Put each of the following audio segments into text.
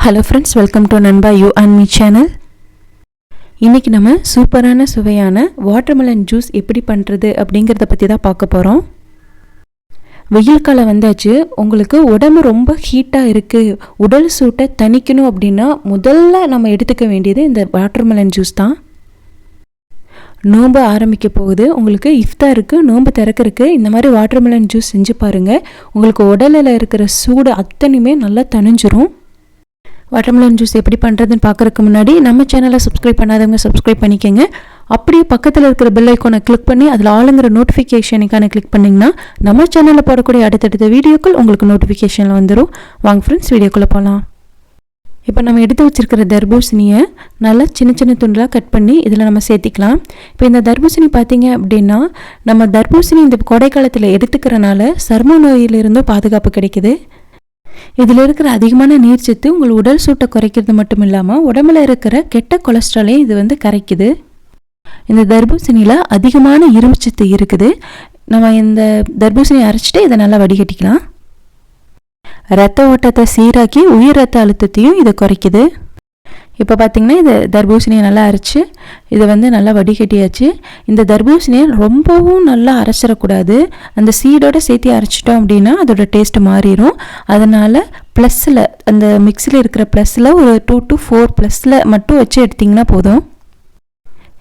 Hello friends, welcome to நண்பா you and me channel. இன்றைக்கி நம்ம சூப்பரான சுவையான வாட்டர்மெலன் ஜூஸ் எப்படி பண்ணுறது அப்படிங்கிறத பற்றி தான் பார்க்க போகிறோம். வெயில் காலம் வந்தாச்சு. உங்களுக்கு உடம்பு ரொம்ப ஹீட்டாக இருக்குது, உடல் சூட்டை தணிக்கணும் அப்படின்னா முதல்ல நம்ம எடுத்துக்க வேண்டியது இந்த வாட்டர்மெலன் ஜூஸ் தான். நோன்பு ஆரம்பிக்க போகுது. உங்களுக்கு இஃப்தாருக்கு நோன்பு திறக்கிறதுக்கு இந்த மாதிரி வாட்டர்மெலன் ஜூஸ் செஞ்சு பாருங்கள். உங்களுக்கு உடலில் இருக்கிற சூடு அத்தனையுமே நல்லா தணிஞ்சிரும். வாட்டர்மெலன் ஜூஸ் எப்படி பண்ணுறதுன்னு பார்க்குறதுக்கு முன்னாடி நம்ம சேனலை சப்ஸ்கிரைப் பண்ணாதவங்க சப்ஸ்கிரைப் பண்ணிக்கோங்க. அப்படியே பக்கத்தில் இருக்கிற பெல் ஐக்கானை கிளிக் பண்ணி அதில் ஆளுங்கிற நோட்டிஃபிகேஷனுக்கான கிளிக் பண்ணிங்கன்னா நம்ம சேனலில் போடக்கூடிய அடுத்தடுத்த வீடியோக்கள் உங்களுக்கு நோட்டிஃபிகேஷனில் வந்துடும். வாங்க ஃப்ரெண்ட்ஸ், வீடியோக்குள்ளே போகலாம். இப்போ நம்ம எடுத்து வச்சுருக்கிற தர்பூசணியை நல்லா சின்ன சின்ன துண்டாக கட் பண்ணி இதில் நம்ம சேர்த்திக்கலாம். இப்போ இந்த தர்பூசணி பார்த்திங்க அப்படின்னா நம்ம தர்பூசணி இந்த கோடைக்காலத்தில் எடுத்துக்கிறனால சர்ம நோயிலிருந்தும் பாதுகாப்பு கிடைக்குது. இதில் இருக்கிற அதிகமான நீர்ச்சத்து உங்கள் உடல் சூட்டை குறைக்கிறது மட்டும் இல்லாமல் உடம்புல இருக்கிற கெட்ட கொலஸ்ட்ராலையும் இது கரைக்குது. இந்த தர்பூசணியில் அதிகமான இரும்புச்சத்து இருக்குது. நம்ம இந்த தர்பூசணி அரைச்சிட்டு இதை நல்லா வடிகட்டிக்கலாம். ரத்த ஓட்டத்தை சீராக்கி உயர் ரத்த அழுத்தத்தையும் இதை குறைக்குது. இப்போ பார்த்திங்கன்னா இந்த தர்பூசணியை நல்லா அரைச்சி இதை நல்லா வடிகட்டியாச்சு. இந்த தர்பூசணியை ரொம்பவும் நல்லா அரைச்சிடக்கூடாது. அந்த சீடோடு சேர்த்து அரைச்சிட்டோம் அப்படின்னா அதோட டேஸ்ட்டு மாறிடும். அதனால் ப்ளஸில் அந்த மிக்ஸியில் இருக்கிற ப்ளஸில் ஒரு 2 to 4 ப்ளஸில் மட்டும் வச்சு எடுத்திங்கன்னா போதும்.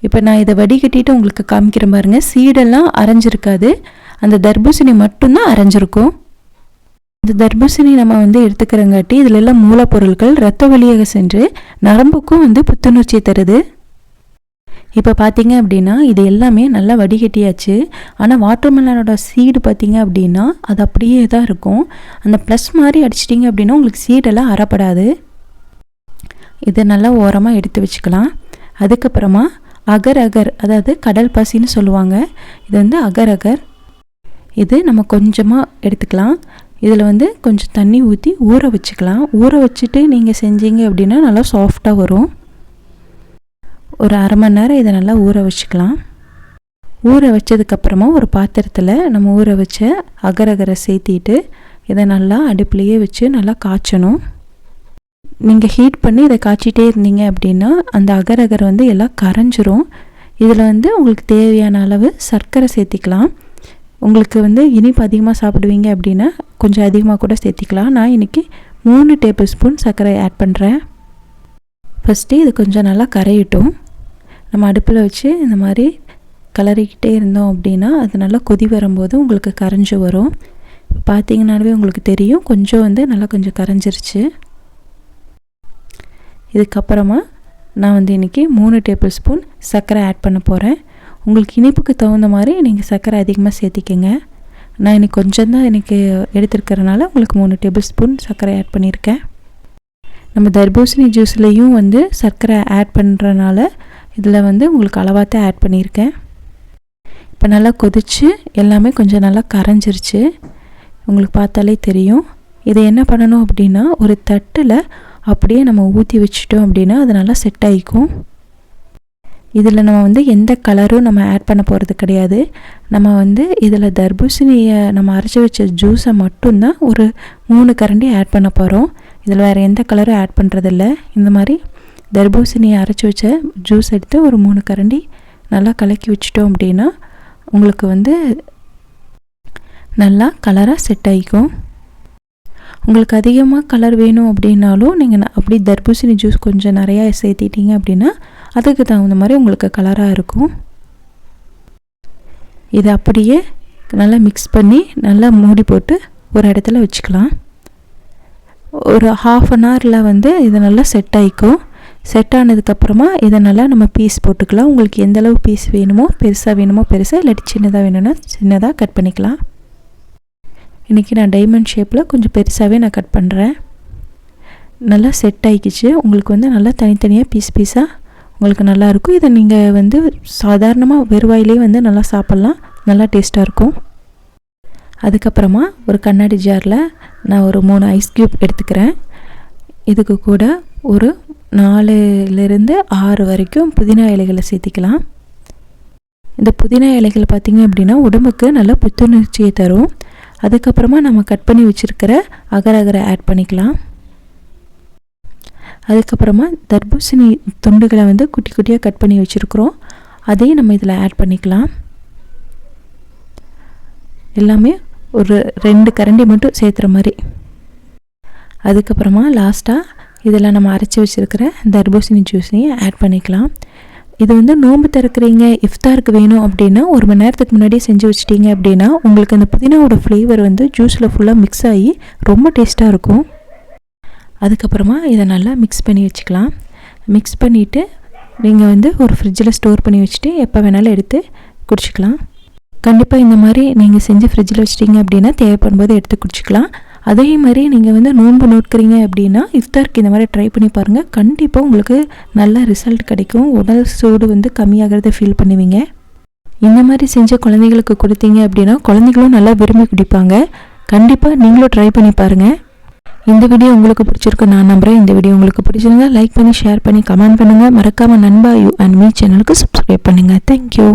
இப்போ நான் இதை வடிகட்டிட்டு உங்களுக்கு காமிக்கிறேன் பாருங்கள். சீடெல்லாம் அரைஞ்சிருக்காது, அந்த தர்பூசணி மட்டும்தான் அரைஞ்சிருக்கும். இந்த தர்பூசணி நம்ம எடுத்துக்கிறங்காட்டி இதில் எல்லாம் மூலப்பொருட்கள் இரத்த வழியாக சென்று நரம்புக்கும் புத்துணர்ச்சி தருது. இப்போ பார்த்தீங்க அப்படின்னா இது எல்லாமே நல்லா வடிகட்டியாச்சு. ஆனால் வாட்டர்மெலனோட சீடு பார்த்தீங்க அப்படின்னா அது அப்படியே தான் இருக்கும். அந்த ப்ளஸ் மாதிரி அடிச்சிட்டிங்க அப்படின்னா உங்களுக்கு சீடெல்லாம் அறப்படாது. இதை நல்லா ஓரமாக எடுத்து வச்சுக்கலாம். அதுக்கப்புறமா அகர் அகர், அதாவது கடல் பாசின்னு சொல்லுவாங்க. இது அகர் அகர். இது நம்ம கொஞ்சமாக எடுத்துக்கலாம். இதில் கொஞ்சம் தண்ணி ஊற்றி ஊற வச்சுக்கலாம். ஊற வச்சுட்டு நீங்கள் செஞ்சீங்க அப்படின்னா நல்லா சாஃப்டாக வரும். ஒரு அரை மணி நேரம் இதை நல்லா ஊற வச்சுக்கலாம். ஊற வச்சதுக்கப்புறமா ஒரு பாத்திரத்தில் நம்ம ஊற வச்ச அகரகரை சேர்த்திட்டு இதை நல்லா அடுப்புலையே வச்சு நல்லா காய்ச்சணும். நீங்கள் ஹீட் பண்ணி இதை காய்ச்சிட்டே இருந்தீங்க அப்படின்னா அந்த அகரகர் எல்லாம் கரைஞ்சிரும். இதில் உங்களுக்கு தேவையான அளவு சர்க்கரை சேர்த்திக்கலாம். உங்களுக்கு இனிப்பு அதிகமாக சாப்பிடுவீங்க அப்படின்னா கொஞ்சம் அதிகமாக கூட சேர்த்திக்கலாம். நான் இன்றைக்கி 3 டேபிள் ஸ்பூன் சர்க்கரை ஆட் பண்ணுறேன். ஃபஸ்ட்டு இது கொஞ்சம் நல்லா கரையிட்டும். நம்ம அடுப்பில் வச்சு இந்த மாதிரி கலரிக்கிட்டே இருந்தோம் அப்படின்னா அது நல்லா கொதி வரும்போது உங்களுக்கு கரைஞ்சி வரும். பார்த்தீங்கன்னாலே உங்களுக்கு தெரியும் கொஞ்சம் நல்லா கொஞ்சம் கரைஞ்சிருச்சு. இதுக்கப்புறமா நான் இன்றைக்கி 3 டேபிள் ஸ்பூன் சர்க்கரை ஆட் பண்ண போகிறேன். உங்களுக்கு இனிப்புக்கு தகுந்த மாதிரி நீங்கள் சர்க்கரை அதிகமாக சேர்த்திக்கங்க. நான் இன்றைக்கி கொஞ்சம் தான் எனக்கு எடுத்துருக்கிறனால உங்களுக்கு 3 டேபிள் ஸ்பூன் சர்க்கரை ஆட் பண்ணியிருக்கேன். நம்ம தர்பூசணி ஜூஸ்லேயும் சர்க்கரை ஆட் பண்ணுறனால இதில் உங்களுக்கு அளவாக ஆட் பண்ணியிருக்கேன். இப்போ நல்லா கொதித்து எல்லாமே கொஞ்சம் நல்லா கரைஞ்சிருச்சு. உங்களுக்கு பார்த்தாலே தெரியும். இதை என்ன பண்ணணும் அப்படின்னா ஒரு தட்டில் அப்படியே நம்ம ஊற்றி வச்சிட்டோம் அப்படின்னா அது நல்லா செட் ஆகிக்கும். இதில் நம்ம எந்த கலரும் நம்ம ஆட் பண்ண போகிறது கிடையாது. நம்ம இதில் தர்பூசணியை நம்ம அரைச்சி வச்ச ஜூஸை மட்டும்தான் ஒரு 3 கரண்டி ஆட் பண்ண போகிறோம். இதில் வேறு எந்த கலரும் ஆட் பண்ணுறதில்ல. இந்த மாதிரி தர்பூசணியை அரைச்சி வச்ச ஜூஸ் எடுத்து ஒரு 3 கரண்டி நல்லா கலக்கி வச்சிட்டோம் அப்படின்னா உங்களுக்கு நல்லா கலராக செட் ஆகிக்கும். உங்களுக்கு அதிகமாக கலர் வேணும் அப்படின்னாலும் நீங்கள் அப்படி தர்பூசணி ஜூஸ் கொஞ்சம் நிறையா சேர்த்திட்டீங்க அப்படின்னா அதுக்கு தகுந்த மாதிரி உங்களுக்கு கலராக இருக்கும். இதை அப்படியே நல்லா மிக்ஸ் பண்ணி நல்லா மூடி போட்டு ஒரு இடத்துல வச்சுக்கலாம். ஒரு 1/2 அன் ஹவரில் இது நல்லா செட் ஆகிக்கும். செட் ஆனதுக்கப்புறமா இதை நல்லா நம்ம பீஸ் போட்டுக்கலாம். உங்களுக்கு எந்தளவு பீஸ் வேணுமோ, பெருசாக வேணுமோ பெருசாக, இல்லாட்டி சின்னதாக வேணும்னா சின்னதாக கட் பண்ணிக்கலாம். இன்றைக்கி நான் டைமண்ட் ஷேப்பில் கொஞ்சம் பெருசாகவே நான் கட் பண்ணுறேன். நல்லா செட் ஆகிக்கிச்சு. உங்களுக்கு நல்லா தனித்தனியாக பீஸாக உங்களுக்கு நல்லாயிருக்கும். இதை நீங்கள் சாதாரணமாக வெறுவாயிலே நல்லா சாப்பிட்லாம். நல்லா டேஸ்ட்டாக இருக்கும். அதுக்கப்புறமா ஒரு கண்ணாடி ஜாரில் நான் ஒரு 3 ஐஸ் க்யூப் எடுத்துக்கிறேன். இதுக்கு கூட ஒரு 4லேருந்து 6 வரைக்கும் புதினா இலைகளை சேர்த்திக்கலாம். இந்த புதினா இலைகள் பார்த்திங்க அப்படின்னா உடம்புக்கு நல்லா புத்துணர்ச்சியை தரும். அதுக்கப்புறமா நம்ம கட் பண்ணி வச்சுருக்கிற அகரகரை ஆட் பண்ணிக்கலாம். அதுக்கப்புறமா தர்பூசணி துண்டுகளை வந்து குட்டி குட்டியாக கட் பண்ணி வச்சுருக்குறோம். அதையும் நம்ம இதில் ஆட் பண்ணிக்கலாம். எல்லாமே ஒரு 2 கரண்டி மட்டும் சேர்த்துற மாதிரி. அதுக்கப்புறமா லாஸ்ட்டாக இதில் நம்ம அரைச்சி வச்சுருக்கிற தர்பூசணி ஜூஸையும் ஆட் பண்ணிக்கலாம். இது வந்து நோன்பு திறக்கிறீங்க, இஃப்தாருக்கு வேணும் அப்படின்னா 1 மணி நேரத்துக்கு முன்னாடியே செஞ்சு வச்சிட்டிங்க அப்படின்னா உங்களுக்கு அந்த புதினாவோட ஃப்ளேவர் வந்து ஜூஸில் ஃபுல்லாக மிக்ஸ் ஆகி ரொம்ப டேஸ்ட்டாக இருக்கும். அதுக்கப்புறமா இதை நல்லா மிக்ஸ் பண்ணி வச்சுக்கலாம். மிக்ஸ் பண்ணிவிட்டு நீங்கள் வந்து ஒரு ஃப்ரிட்ஜில் ஸ்டோர் பண்ணி வச்சுட்டு எப்போ வேணாலும் எடுத்து குடிச்சிக்கலாம். கண்டிப்பாக இந்த மாதிரி நீங்கள் செஞ்சு ஃப்ரிட்ஜில் வச்சிட்டிங்க அப்படின்னா தேவைப்படும் போது எடுத்து குடிச்சிக்கலாம். அதே மாதிரி நீங்கள் வந்து நோன்பு நோட்கிறீங்க அப்படின்னா இஃப்தாருக்கு இந்த மாதிரி ட்ரை பண்ணி பாருங்கள். கண்டிப்பாக உங்களுக்கு நல்ல ரிசல்ட் கிடைக்கும். உடல் சூடு வந்து கம்மியாகிறத ஃபீல் பண்ணுவீங்க. இந்த மாதிரி செஞ்ச குழந்தைகளுக்கு கொடுத்தீங்க அப்படின்னா குழந்தைகளும் நல்லா விரும்பி குடிப்பாங்க. கண்டிப்பாக நீங்களும் ட்ரை பண்ணி பாருங்கள். இந்த வீடியோ உங்களுக்கு பிடிச்சிருக்கு நான் நம்புகிறேன். இந்த வீடியோ உங்களுக்கு பிடிச்சிருந்தா லைக் பண்ணி ஷேர் பண்ணி கமெண்ட் பண்ணுங்கள். மறக்காமல் நண்பா யூ அண்ட் மீ சேனலுக்கு சப்ஸ்கிரைப் பண்ணுங்கள். தேங்க்யூ.